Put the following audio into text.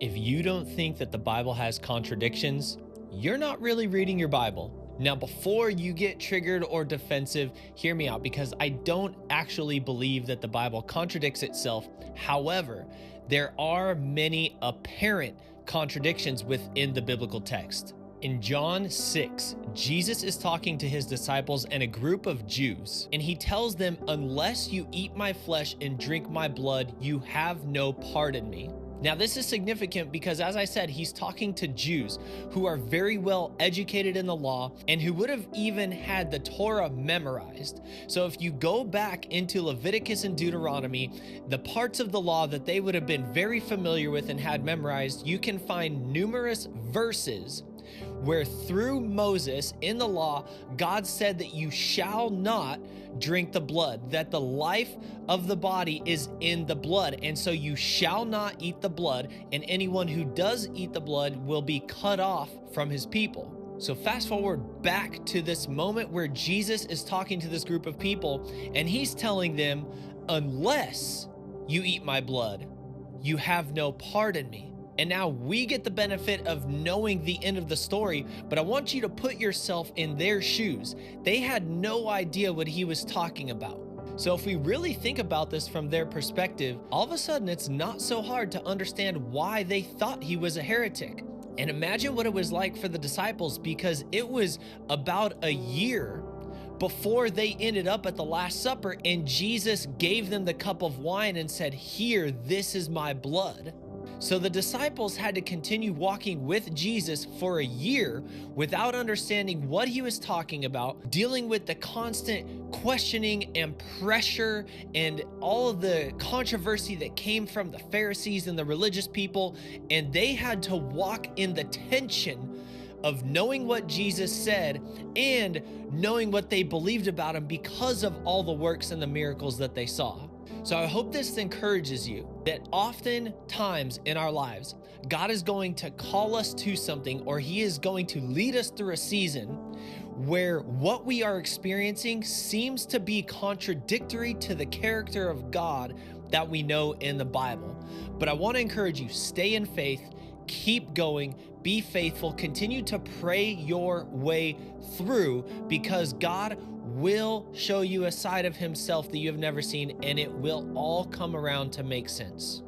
If you don't think that the Bible has contradictions, you're not really reading your Bible. Now, before you get triggered or defensive, hear me out because I don't actually believe that the Bible contradicts itself. However, there are many apparent contradictions within the biblical text. In John 6, Jesus is talking to his disciples and a group of Jews, and he tells them, "Unless you eat my flesh and drink my blood, you have no part in me." Now, this is significant because, as I said, he's talking to Jews who are very well educated in the law and who would have even had the Torah memorized. So if you go back into Leviticus and Deuteronomy, the parts of the law that they would have been very familiar with and had memorized, you can find numerous verses where through Moses in the law, God said that you shall not drink the blood, that the life of the body is in the blood. And so you shall not eat the blood, and anyone who does eat the blood will be cut off from his people. So fast forward back to this moment where Jesus is talking to this group of people, and he's telling them, unless you eat my blood, you have no part in me. And now we get the benefit of knowing the end of the story, but I want you to put yourself in their shoes. They had no idea what he was talking about. So if we really think about this from their perspective, all of a sudden it's not so hard to understand why they thought he was a heretic. And imagine what it was like for the disciples, because it was about a year before they ended up at the Last Supper and Jesus gave them the cup of wine and said, "Here, this is my blood." So the disciples had to continue walking with Jesus for a year without understanding what he was talking about, dealing with the constant questioning and pressure and all of the controversy that came from the Pharisees and the religious people. And they had to walk in the tension of knowing what Jesus said and knowing what they believed about him because of all the works and the miracles that they saw. So I hope this encourages you that oftentimes in our lives, God is going to call us to something, or he is going to lead us through a season where what we are experiencing seems to be contradictory to the character of God that we know in the Bible. But I want to encourage you, stay in faith, keep going, be faithful, continue to pray your way through, because God will show you a side of himself that you have never seen, and it will all come around to make sense.